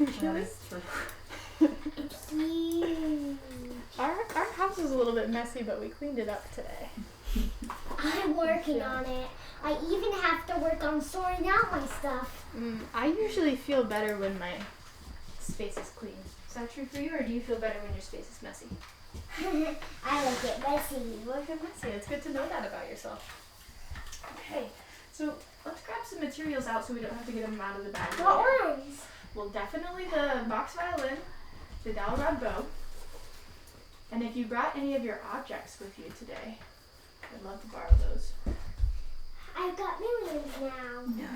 That is true. It's huge. Our house is a little bit messy, but we cleaned it up today. I'm working on it. I even have to work on sorting out my stuff. I usually feel better when my space is clean. Is that true for you, or do you feel better when your space is messy? I like it messy. You like it messy. It's good to know that about yourself. Okay, so let's grab some materials out so we don't have to get them out of the bag. What ones? Well, definitely the box violin, the dowel rod bow, and if you brought any of your objects with you today, I'd love to borrow those. I've got millions now. No.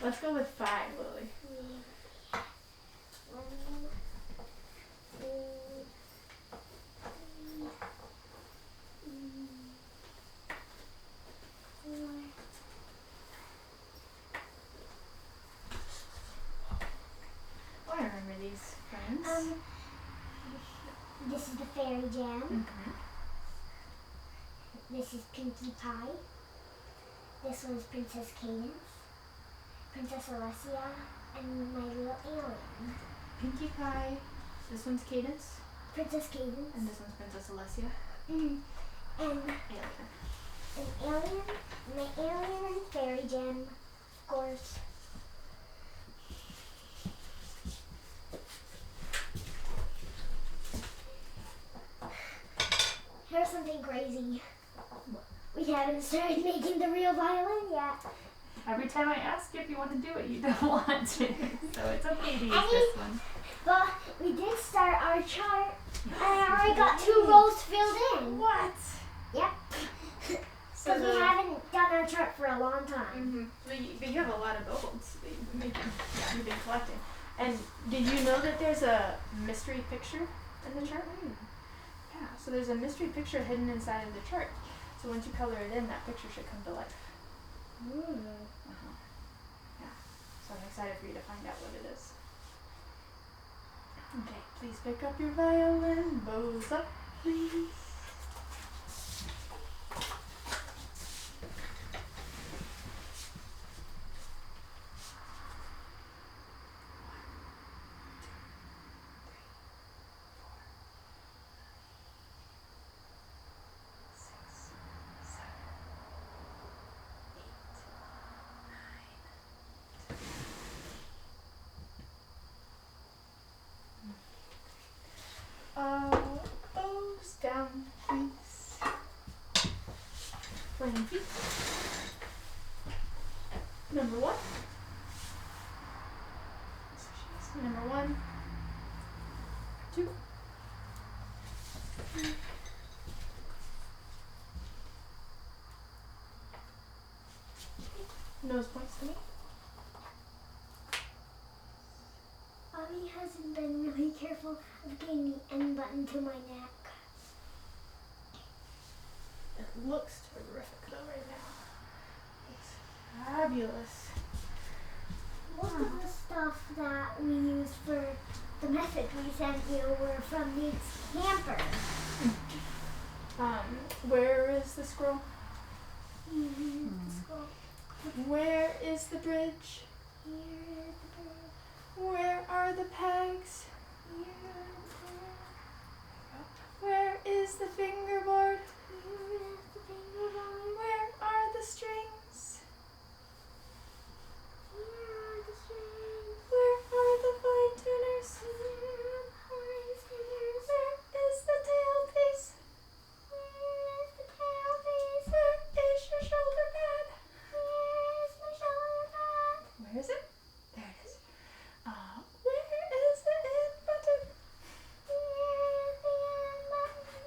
Let's go with 5, Lily. 1, 2, 3, 4. Oh, I remember these friends. This is the Fairy Jam. Mm-hmm. This is Pinkie Pie. This one's Princess Cadence, Princess Alessia, and my little alien. Pinkie Pie. This one's Cadence. Princess Cadence. And this one's Princess Alessia. And Alien. an alien, my alien and Fairy Jam, of course. Here's something crazy. We haven't started making the real violin yet. Every time I ask if you want to do it, you don't want to. So it's okay to use I this one. But we did start our chart, and I already got 2 rows filled in. What? Yep. Because we haven't done our chart for a long time. But you have a lot of opals that you've been making. Yeah, you've been collecting. And did you know that there's a mystery picture in the chart? Yeah, so there's a mystery picture hidden inside of the chart. So once you color it in, that picture should come to life. Yeah, so I'm excited for you to find out what it is. Okay, please pick up your violin, bows up, please. Bows down, please. Playing feet. Number 1. Number 1. 2. Nose points to me. Bobby hasn't been really careful of getting the end button to my neck. It looks terrific though right now. It's fabulous. Most of the stuff that we used for the message we sent you were from Nate's camper. Where is the scroll? Scroll. Where is the bridge? Here is the bird. Where are the pegs? Here is the bird. Where is the fingerboard? Here is the fingerboard. Where are the strings? Here are the strings. Where are the fine tuners? Here are the fine tuners. Where is the tailpiece? Where is the tailpiece? Where is your shoulder pad? Where is my shoulder pad? Where is it? There it is. Where is the end button? Where is the end button?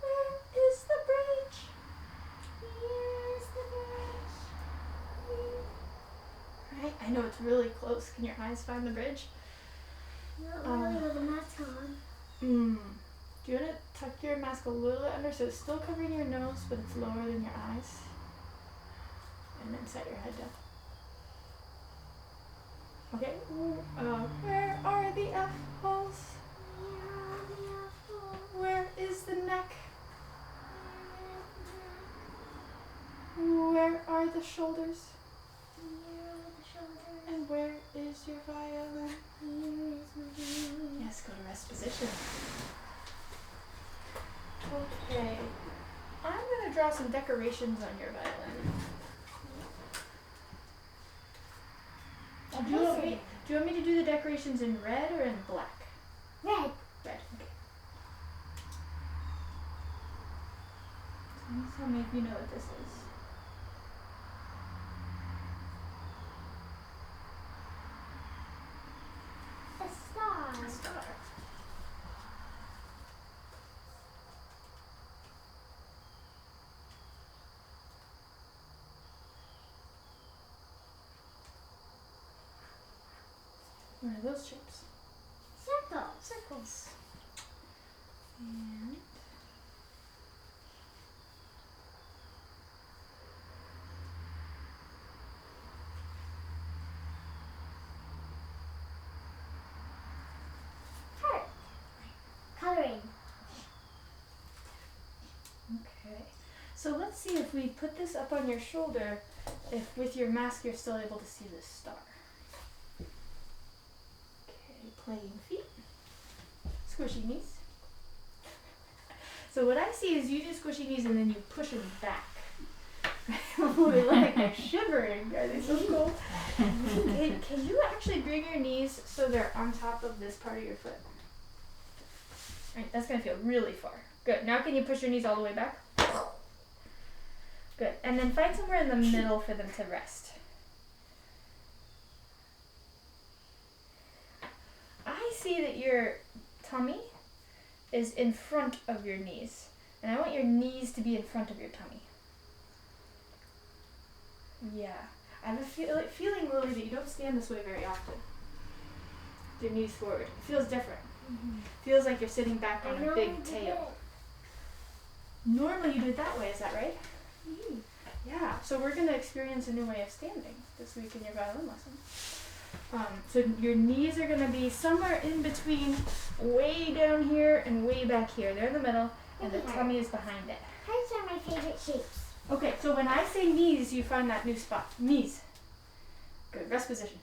Where is the bridge? Here is the bridge. Right, I know it's really close. Can your eyes find the bridge? Not really with the mask on. Do you want to tuck your mask a little bit under so it's still covering your nose, but it's lower than your eyes? And then set your head down. Okay. Where are the F holes? Here are the apples. Where is the neck? Where is the neck? Where are the shoulders? Here are the shoulders. And where is Where's your violin? Here is my violin. Yes, go to rest position. Okay. I'm gonna draw some decorations on your violin. Do you want me to do the decorations in red or in black? Red. Red, okay. So you tell me if you know what this is. A star. A star. What are those shapes? Circle. Circles. And Heart. Coloring. okay. So let's see if we put this up on your shoulder, if with your mask you're still able to see the star. Okay, playing feet. Squishy knees. So what I see is you do squishy knees and then you push them back. Oh, they look like they're shivering. Are they so cool? Can you actually bring your knees so they're on top of this part of your foot? Alright, that's gonna feel really far. Good. Now can you push your knees all the way back? Good. And then find somewhere in the middle for them to rest. I see that your tummy is in front of your knees. And I want your knees to be in front of your tummy. Yeah. I have a feeling, Lily, that you don't stand this way very often. With your knees forward. It feels different. Feels like you're sitting back on a big tail. Normally you do it that way, is that right? Yeah, so we're going to experience a new way of standing this week in your violin lesson. So your knees are going to be somewhere in between, way down here and way back here. They're in the middle, and the tummy is behind it. Hearts are my favorite shapes. Okay, so when I say knees, you find that new spot. Knees. Good, rest position.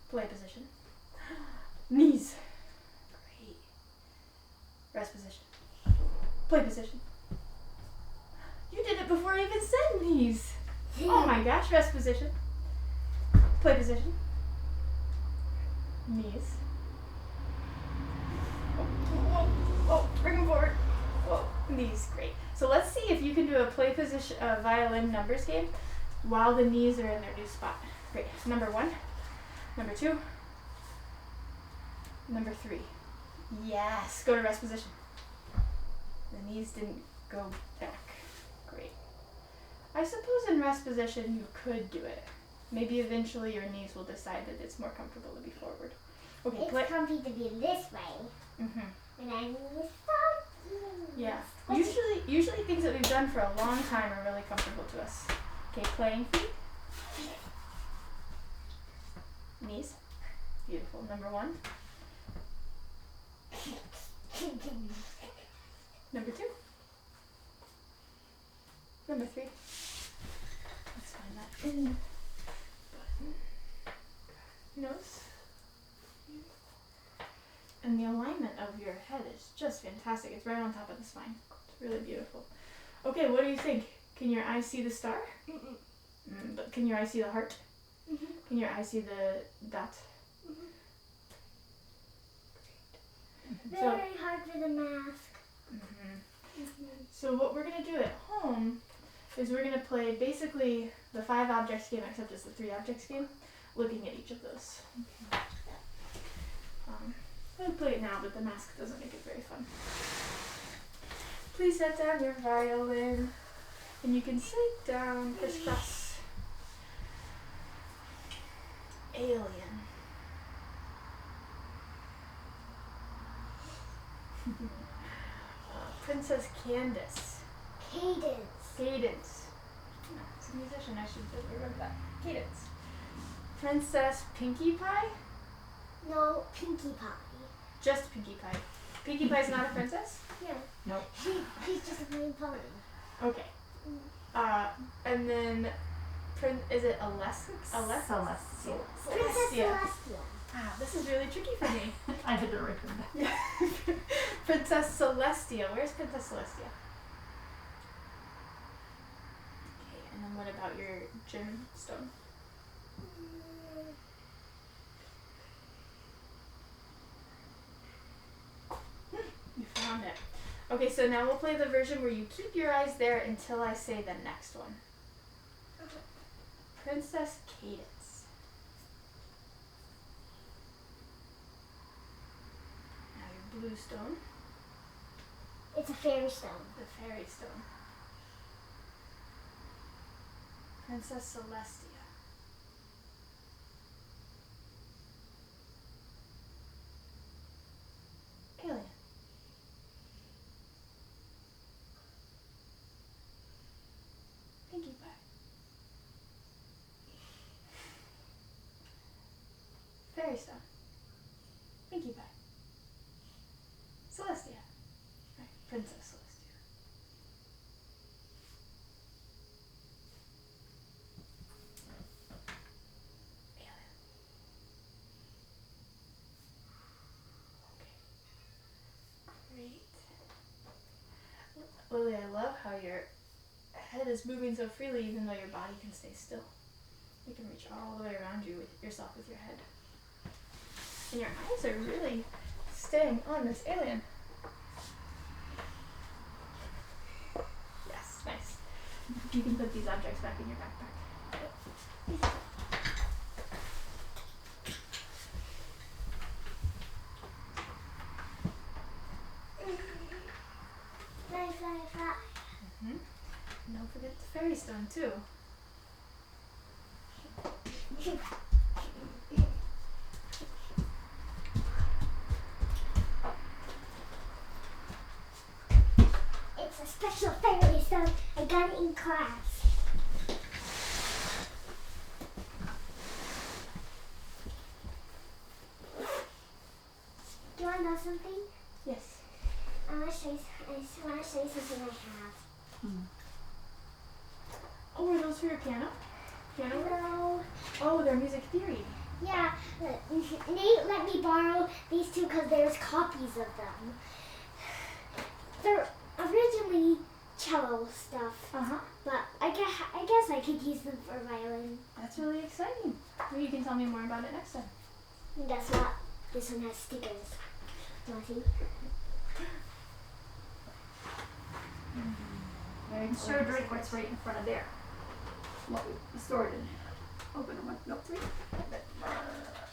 Play position. Knees. Great. Rest position. Play position. You did it before I even said knees. Oh my gosh, rest position. Play position. Knees. Oh, bring them forward. Whoa, knees, great. So let's see if you can do a play position, violin numbers game while the knees are in their new spot. Great. Number 1, number 2, number 3. Yes, go to rest position. The knees didn't go back. Great. I suppose in rest position you could do it. Maybe eventually your knees will decide that it's more comfortable to be forward. Okay, It's comfy to be this way. And I'm Yeah. Usually things that we've done for a long time are really comfortable to us. Okay, playing feet. Knees. Beautiful. Number 1. Number 2. Number 3. Let's find that in button. Nose. And the alignment of your head is just fantastic. It's right on top of the spine. It's really beautiful. Okay, what do you think? Can your eyes see the star? But can your eyes see the heart? Can your eyes see the dot? Great. Very hard for the mask. So what we're going to do at home is we're going to play basically the 5 objects game, except it's the 3 objects game, looking at each of those. I would play it now, but the mask doesn't make it very fun. Please set down your violin, and you can sit down, crisscross. Alien. Princess Candace. Cadence. Cadence. No, it's a musician, I should have remembered that. Cadence. Princess Pinkie Pie? No, Pinkie Pie. Just Pinkie Pie. Pinkie Pie's not a princess? Yeah. Nope. She's just a plain pony. Okay. And then Is it Alessia? Celestia. Princess Celestia. Celestia. Wow, this is really tricky for me. I had to write them down. Yeah. Princess Celestia. Where's Princess Celestia? Okay, and then what about your gemstone? You found it. Okay, so now we'll play the version where you keep your eyes there until I say the next one. Princess Cadence. Now your blue stone, It's a fairy stone. the fairy stone. Princess Celestia. Alien. Pinkie Pie. Fairy stone. Pinkie Pie. Celestia. Right, Princess Celestia. Alien. Okay. Great. Lily, I love how your head is moving so freely even though your body can stay still. You can reach all the way around you with yourself with your head. And your eyes are really staying on this alien. Yes, nice. You can put these objects back in your backpack. Fly, fly, fly. And don't forget the fairy stone too. It's a special fairy stone. I got it in class. Do you want to know something? Yes. I want to show you something I have. Oh, are those for your piano? Piano? No. Oh, they're music theory. Yeah, Nate let me borrow these two because there's copies of them. They're originally cello stuff, Uh-huh. but I guess I could use them for violin. That's really exciting. Maybe you can tell me more about it next time. And guess what? This one has stickers. Do you want to see? Very Show Drake what's right in front of there. What we stored in. Open them up. No, three.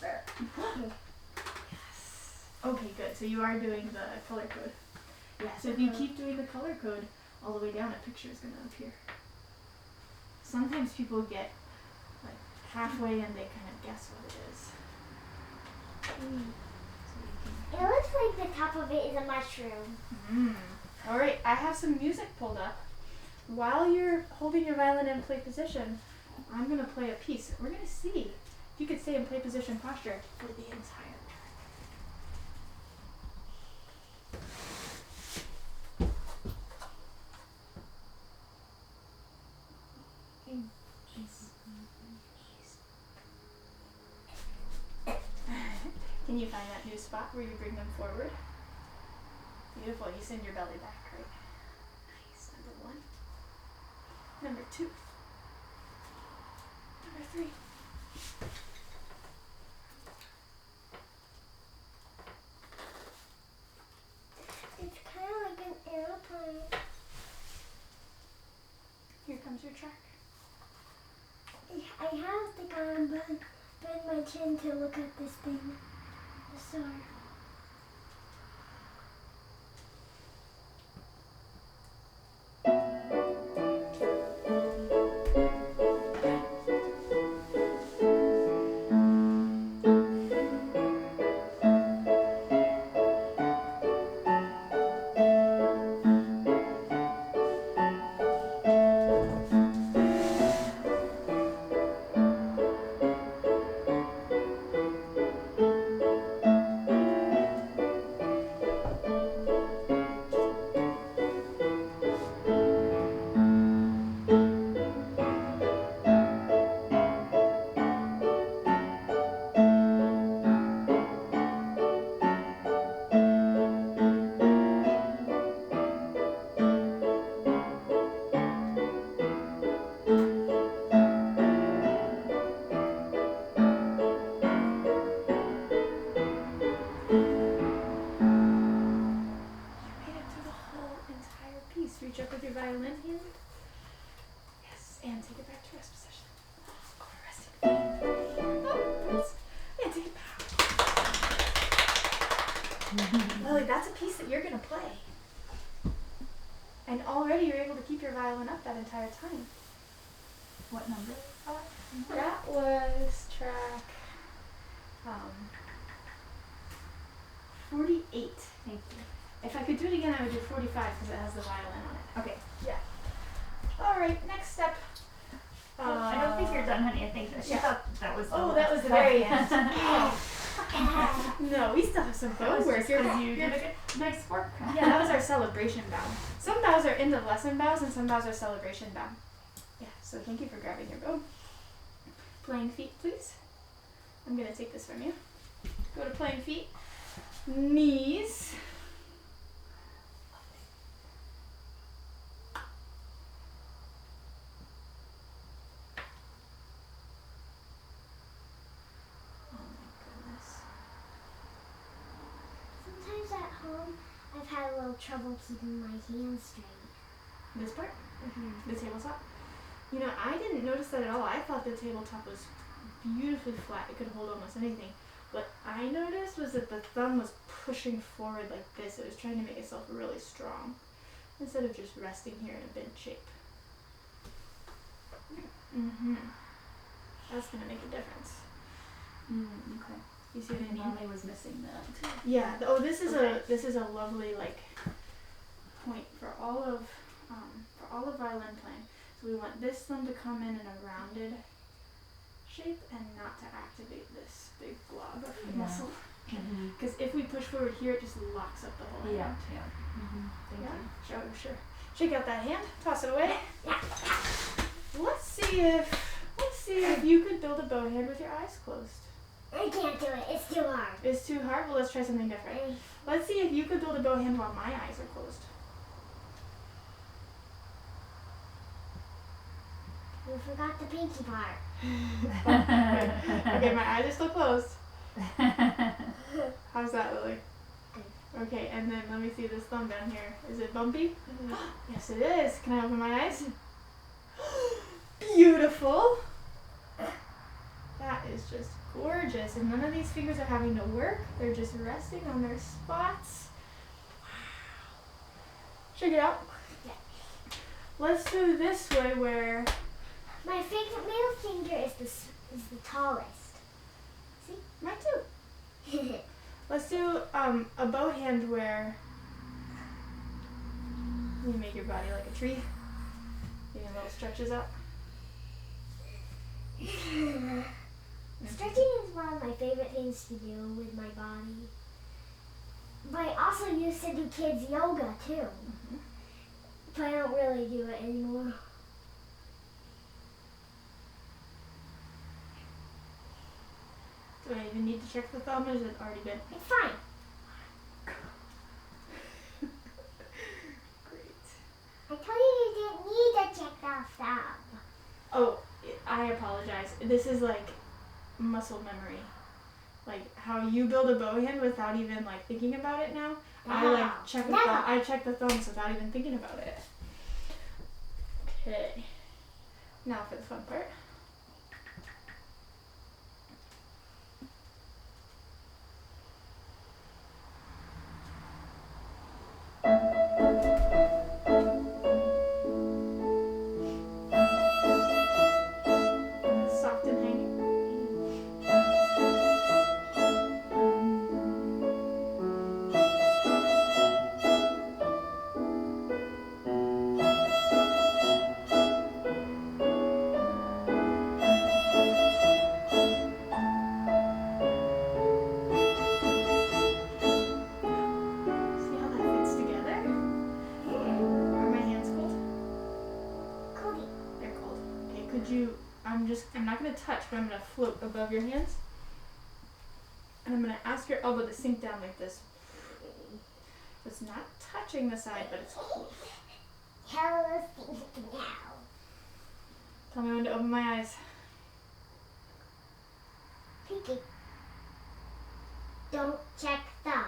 There. Okay, good. So you are doing the color code. Yeah, so if you keep doing the color code all the way down, a picture is going to appear. Sometimes people get like halfway and they kind of guess what it is. So It looks like the top of it is a mushroom. you can... All right, I have some music pulled up. While you're holding your violin in play position, I'm going to play a piece. We're going to see if you could stay in play position posture for the entire Can you find that new spot where you bring them forward? Beautiful. You send your belly back, right? Nice. Number 1. Number 2. Number 3. It's kind of like an airplane. Here comes your track. I have to go and bend my chin to look at this thing. The star. that's a piece that you're gonna play. And already you're able to keep your violin up that entire time. What number? That was track 48. Thank you. If I could do it again, I would do 45 because it has the violin on it. Okay. Yeah. All right, next step. I don't think you're done, honey. I think she yeah. thought that was the Oh, that was the last very part. end. No, we still have some That bow was work. just You're- 'cause you you're- did a good, nice work. Yeah, that was our celebration bow. Some bows are in the lesson bows and some bows are celebration bow. Yeah, so thank you for grabbing your bow. Playing feet, please. I'm gonna take this from you. Go to playing feet. Knees. Oh my goodness. Sometimes at home, I've had a little trouble keeping my hands straight. This part? The tabletop? You know, I didn't notice that at all. I thought the tabletop was beautifully flat. It could hold almost anything. What I noticed was that the thumb was pushing forward like this. It was trying to make itself really strong instead of just resting here in a bent shape. That's going to make a difference. Okay. You see what I mean? Molly was missing that too. Yeah. Oh, this is Okay. this is a lovely like point for all of violin playing. So we want this thumb to come in a rounded shape and not to activate this big blob of Yeah. muscle. Because if we push forward here, it just locks up the whole Yeah. hand. Yeah. Thank Yeah. you. Sure. Shake out that hand. Toss it away. Let's see if you could build a bow hand with your eyes closed. I can't do it. It's too hard. It's too hard. Well, let's try something different. Let's see if you could build a bow hand while my eyes are closed. You forgot the pinky part. Okay, my eyes are still closed. How's that, Lily? Okay, and then let me see this thumb down here. Is it bumpy? Yes, it is. Can I open my eyes? Beautiful. That is just gorgeous. And none of these fingers are having to work. They're just resting on their spots. Wow. Shake it out. Let's do this way where... My favorite middle finger is the tallest. Mine too. Let's do a bow hand where you make your body like a tree. Getting little stretches up. Stretching is one of my favorite things to do with my body. But I also used to do kids yoga too. But I don't really do it anymore. Do I even need to check the thumb or is it already good? It's fine. Great. I told you didn't need to check the thumb. Oh, I apologize. This is like muscle memory. Like how you build a bow hand without even like thinking about it now. I like check the thumb. I check the thumbs without even thinking about it. Okay. Now for the fun part. Soft and hanging. See how that fits together? Are my hands cold? Cody. They're cold. Okay, could you, I'm not going to touch, but I'm going to float above your hands. And I'm going to ask your elbow to sink down like this. So it's not touching the side, but it's close. Hello, Stinky now. Tell me when to open my eyes. Pinky. Don't check thumb.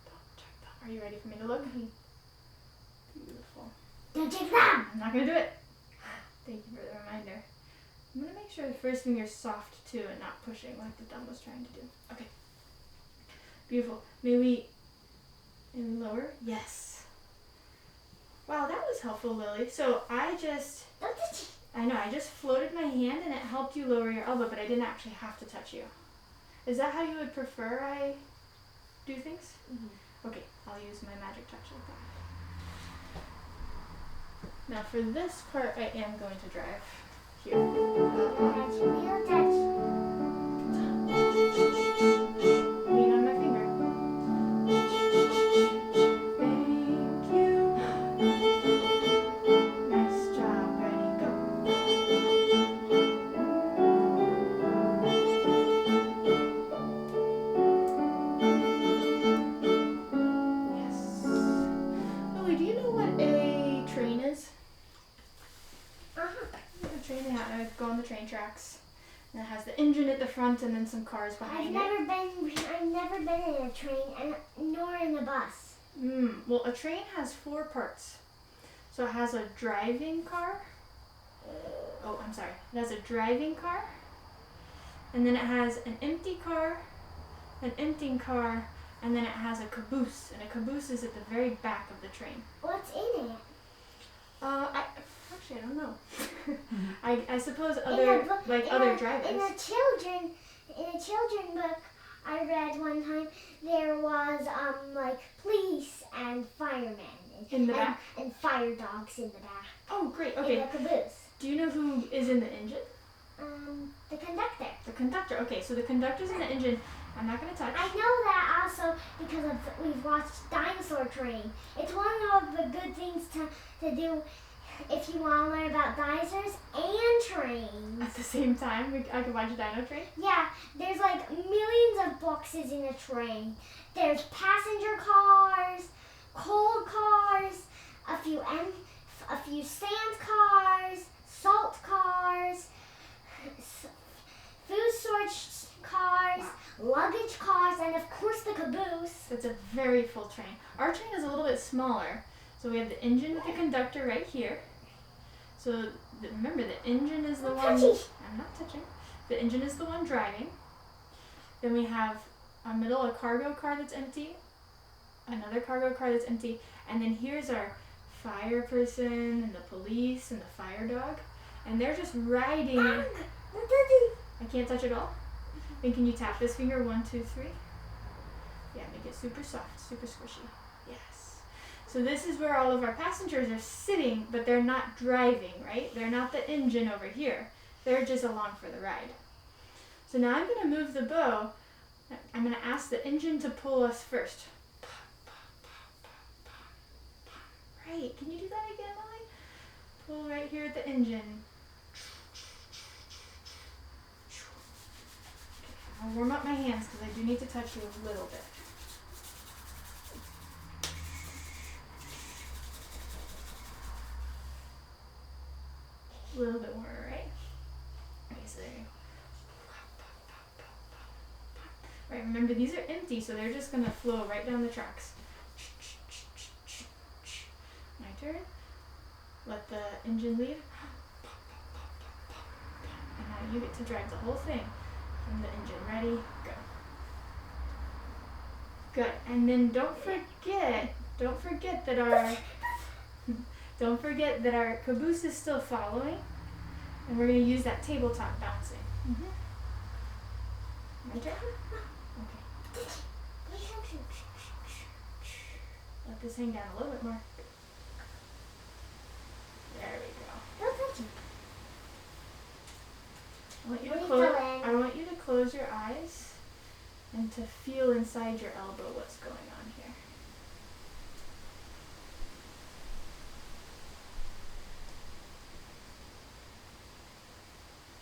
Don't check that. Are you ready for me to look? Beautiful. Don't check thumb. I'm not going to do it. Thank you for the reminder. I'm going to make sure the first finger's soft too and not pushing like the thumb was trying to do. Okay. Beautiful. May we And lower. Yes. Wow, that was helpful, Lily. So I just floated my hand and it helped you lower your elbow, but I didn't actually have to touch you. Is that how you would prefer I do things? Mm-hmm. Okay, I'll use my magic touch like that. Now for this part, I am going to drive here. Heel touch. Lean on my finger. Thank you. Nice job. Ready, go. Yes. Lily, do you know what a train is? Uh-huh. A train, they go on the train tracks. And it has the engine at the front and then some cars I've behind it. never been in a train and nor in a bus. Well, a train has 4 parts. So it has a driving car. Oh, I'm sorry. It has a driving car. And then it has an empty car, an emptying car, and then it has a caboose. And a caboose is at the very back of the train. What's in it? I don't know. I suppose In other a book- like in other a- drivers. In a children book I read one time, there was like police and firemen In the back? and fire dogs in the back. Oh, great. In Okay. the caboose. Do you know who is in the engine? The conductor. The conductor. Okay, so the conductor's in the engine. I'm not gonna touch. I know that also because we've watched Dinosaur Train. It's one of the good things to do if you want to learn about dinosaurs and trains. At the same time, I could watch Dino Train. Yeah, there's like millions of boxes in a train. There's passenger cars, coal cars, a few sand cars, salt cars, food storage cars, luggage cars, and of course the caboose. It's a very full train. Our train is a little bit smaller. So we have the engine with the conductor right here. So remember, the engine is the one. I'm not touching. The engine is the one driving. Then we have a cargo car that's empty, another cargo car that's empty, and then here's our fire person and the police and the fire dog, and they're just riding. I can't touch it all. Then can you tap this finger? 1, 2, 3. Yeah, make it super soft, super squishy. Yes. So this is where all of our passengers are sitting, but they're not driving, right? They're not the engine over here. They're just along for the ride. So now I'm going to move the bow. I'm going to ask the engine to pull us first. Right. Can you do that again, Lily? Pull right here at the engine. I'll warm up my hands because I do need to touch you a little bit. A little bit more, right? Okay, so there you go. Right, remember these are empty, so they're just gonna flow right down the tracks. My turn. Let the engine lead. And now you get to drive the whole thing from the engine. Ready? Go. Good. And then don't forget that our caboose is still following, and we're going to use that tabletop bouncing. My turn? Okay. Let this hang down a little bit more. There we go. I want you to close your eyes and to feel inside your elbow what's going on here.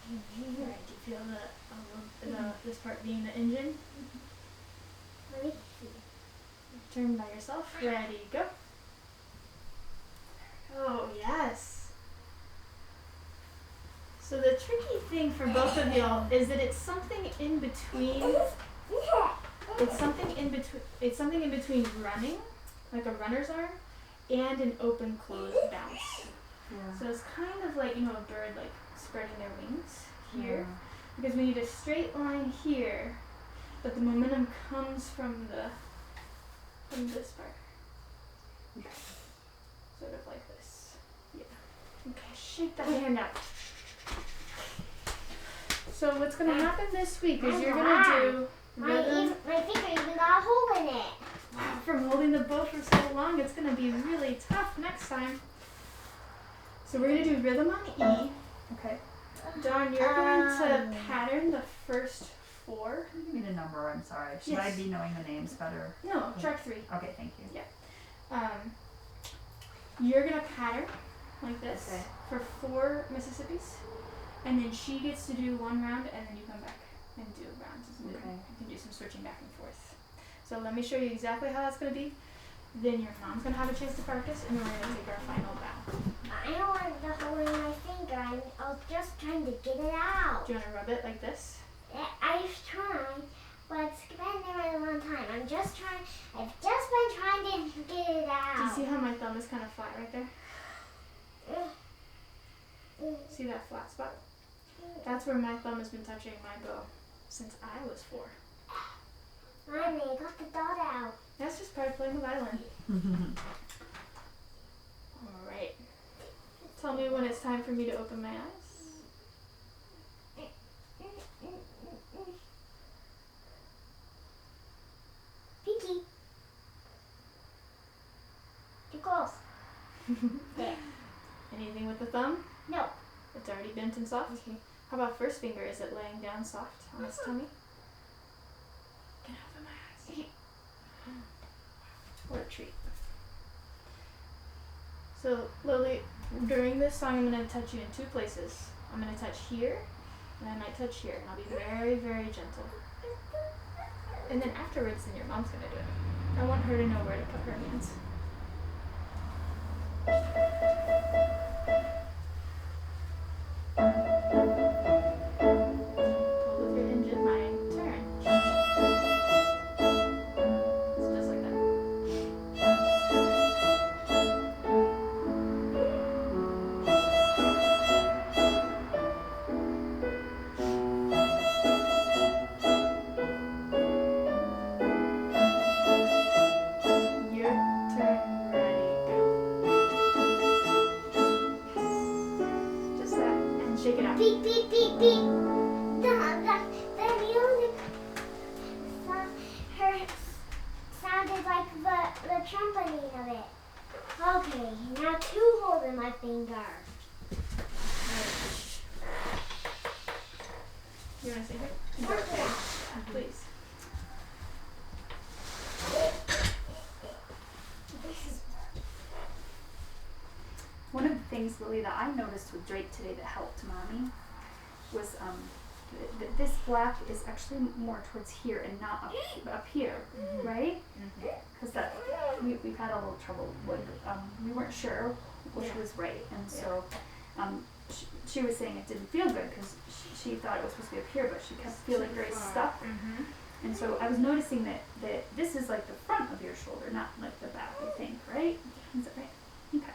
Alright, do you feel this part being the engine? Turn by yourself. Ready, go. Oh, yes. So the tricky thing for both of y'all is that it's something in between. It's something in between running, like a runner's arm, and an open closed bounce. Yeah. So it's kind of like, a bird like spreading their wings here. Because we need a straight line here, but the momentum comes from the from this part. Sort of like this. Yeah. Okay, shake that hand out. So what's gonna happen this week is you're gonna do rhythm. My finger even got a hole in it. Wow, from holding the bow for so long, it's gonna be really tough next time. So we're gonna do rhythm on E. Okay. Dawn, you're going to pattern the first 4. Give me the number, I'm sorry. Should I Yes. be knowing the names better? No, track 3. Okay, thank you. You're gonna pattern like this Okay. for 4 Mississippis, and then she gets to do 1 round, and then you come back and do rounds. Okay. You can do some switching back and forth. So let me show you exactly how that's gonna be. Then your mom's gonna have a chance to practice, and then we're gonna take our final bow. I don't want the hole in my finger. I was just trying to get it out. Do you wanna rub it like this? I've tried, but it's been there a long time. I've just been trying to get it out. Do you see how my thumb is kind of flat right there? See that flat spot? That's where my thumb has been touching my bow since I was 4. Mommy, I got the dot out. That's just part of playing the violin. Alright. Tell me when it's time for me to open my eyes. Pinky. Too close. There. Anything with the thumb? No. It's already bent and soft? How about first finger? Is it laying down soft on its tummy? Can I open my eyes? What a treat. So, Lily, during this song I'm going to touch you in 2 places. I'm going to touch here, and I might touch here, and I'll be very, very gentle. And then afterwards, then your mom's going to do it. I want her to know where to put her hands. Pull with your hinge in my turn. It's just like that. Your turn, ready, go. Yes. Just that. And shake it out. Beep, beep, beep, beep. The music sounded like the trampoline of it. Okay, now 2 holes in my finger. You want to sing it? Okay. Please. One of the things, Lily, that I noticed with Drake today that helped Mommy was this black is actually more towards here and not up here, right? Because we've had a little trouble with, we weren't sure which was right, and so she was saying it didn't feel good because she thought it was supposed to be up here, but she kept feeling very stuck. And so I was noticing that this is like the front of your shoulder, not like the back, I think, right? Is that right? Okay.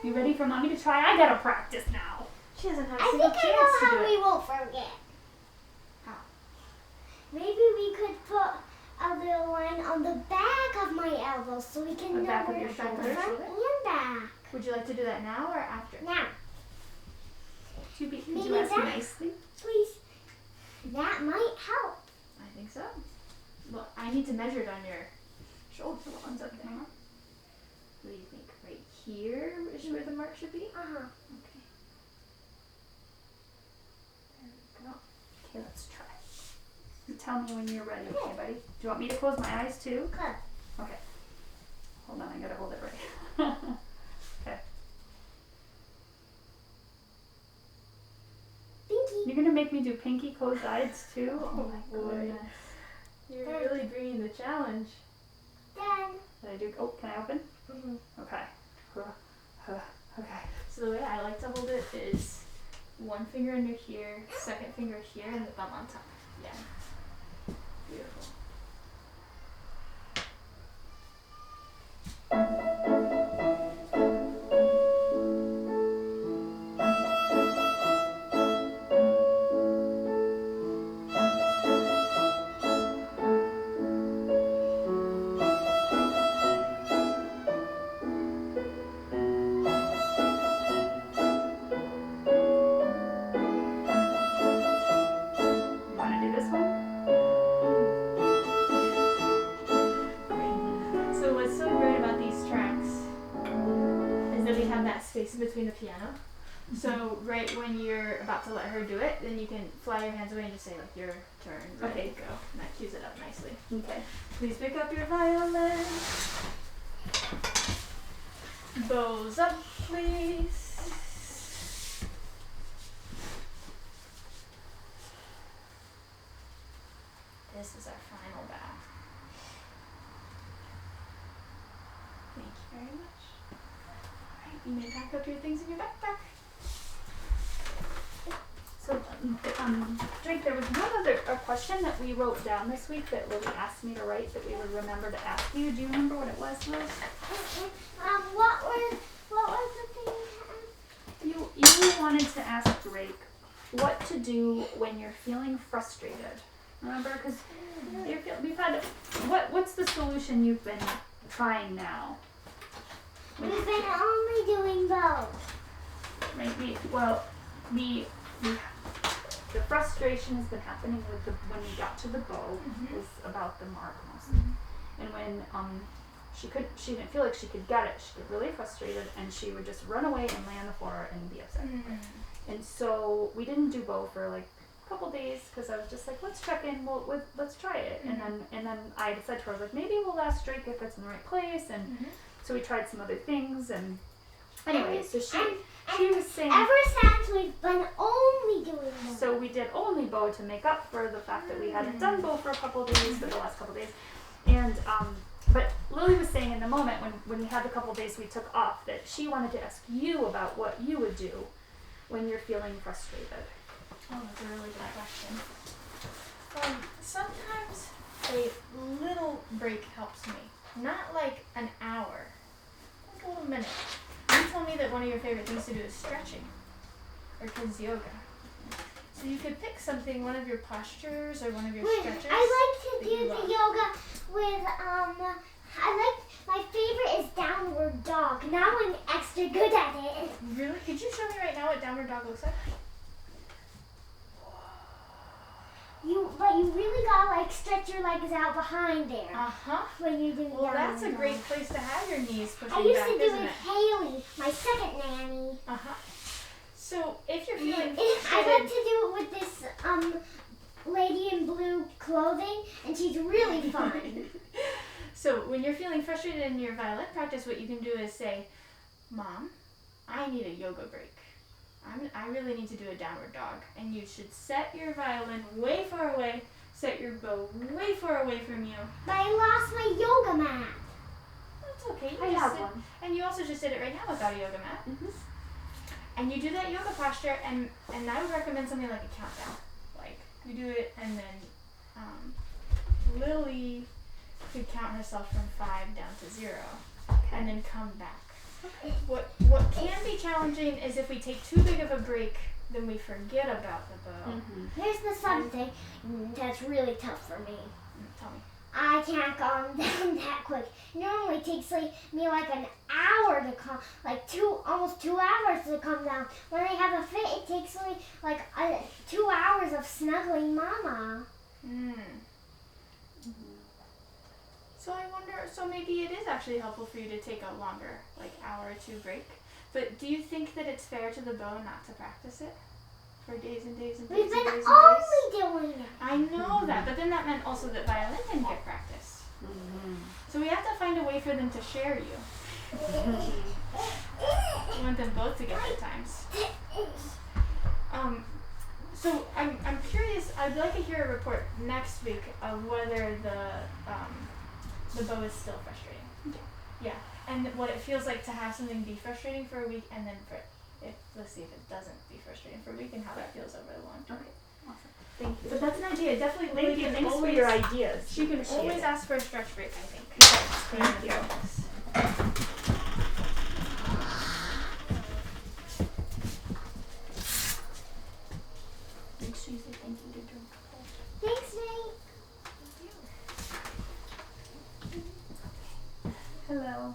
You ready for Mommy to try? I gotta practice now. She doesn't have a I single think chance I know to how do we it. won't forget. How? Maybe we could put a little line on the back of my elbow so we can The know back of where your the shoulder? front and back. Would you like to do that now or after? Now, Could you Maybe ask that- nicely? please. That might help. I think so. Well, I need to measure it on your shoulder. One's up there. What do you think? Right here is where the mark should be? Uh-huh. Okay. There we go. Okay, let's try. You tell me when you're ready, okay, buddy? Do you want me to close my eyes too? Good. Okay. Hold on, I gotta hold it right. Okay. Pinky. You're gonna make me do pinky closed eyes too? Oh my goodness. You're really bringing the challenge. Done. Did I do? Oh, can I open? Mm-hmm. Okay. Okay. So the way I like to hold it is 1 finger under here, 2nd finger here, and the thumb on top. Yeah. Beautiful. space between the piano. So right when you're about to let her do it, then you can fly your hands away and just say like your turn, ready to go, and that cues it up nicely. Okay. Please pick up your violin. Bows up, please. This is our final bow. Thank you very much. Alright, you may pack up your things in your backpack. So, Drake, there was one other question that we wrote down this week that Lily asked me to write that we would remember to ask you. Do you remember what it was, Liz? What was the thing? You wanted to ask Drake what to do when you're feeling frustrated. Remember, because we've had what's the solution you've been trying now? We've been only doing both. Maybe the frustration has been happening with when we got to the bow was about the mark mostly, and when she didn't feel like she could get it, she get really frustrated and she would just run away and lay on the floor and be upset. And so we didn't do bow for like a couple days because I was just like, let's check in, let's try it. And then I said to her, like, maybe we'll ask Drake if it's in the right place. And so we tried some other things. And anyway, so she was saying, ever since we've been only doing bow. so we did only bow to make up for the fact that we hadn't done bow for a couple of days, for the last couple of days. And but Lily was saying in the moment when we had the couple of days we took off that she wanted to ask you about what you would do when you're feeling frustrated. Oh, that's a really good question. Sometimes a little break helps me. Not like an hour, like a little minute. You told me that one of your favorite things to do is stretching, or kids yoga. So you could pick something, one of your postures or one of your stretches. I like to do the yoga with my favorite is downward dog. Now I'm extra good at it. Really? Could you show me right now what downward dog looks like? But you really gotta like stretch your legs out behind there when you're doing Well, that's a downward great dog. place to have your knees pushing I used back, to do isn't it with it? Haley, my second nanny. So if you're feeling I like to do it with this lady in blue clothing, and she's really fun. So when you're feeling frustrated in your violin practice, what you can do is say, Mom, I need a yoga break. I really need to do a downward dog. And you should set your violin way far away, set your bow way far away from you. But I lost my yoga mat. That's okay. I have one. And you also just did it right now without a yoga mat. And you do that yoga posture, and I would recommend something like a countdown. Like, you do it, and then Lily could count herself from 5 down to 0, and then come back. What can be challenging is if we take too big of a break, then we forget about the bow. Here's the something that's really tough for me. Tell me. I can't calm down that quick. It normally takes me like an hour to calm, like almost 2 hours to calm down. When I have a fit, it takes me like 2 hours of snuggling Mama. So I wonder, so maybe it is actually helpful for you to take a longer, like hour or 2 break. But do you think that it's fair to the bow not to practice it for days and days and days We've been and days only doing it. I know that, but then that meant also that violin didn't get practice. So we have to find a way for them to share you. We want them both to get their times. So I'm curious. I'd like to hear a report next week of whether the bow is still frustrating. Yeah, and what it feels like to have something be frustrating for a week, and then let's see if it doesn't be frustrating for a week, and how that feels over the long term. Okay, awesome. Thank you. But that's an idea. Definitely, Lily can Thanks for always, your ideas. she can Appreciate always it. ask for a stretch break, I think. Thank you. Make sure you say thank you to Drake. Thanks, Nate. Hello.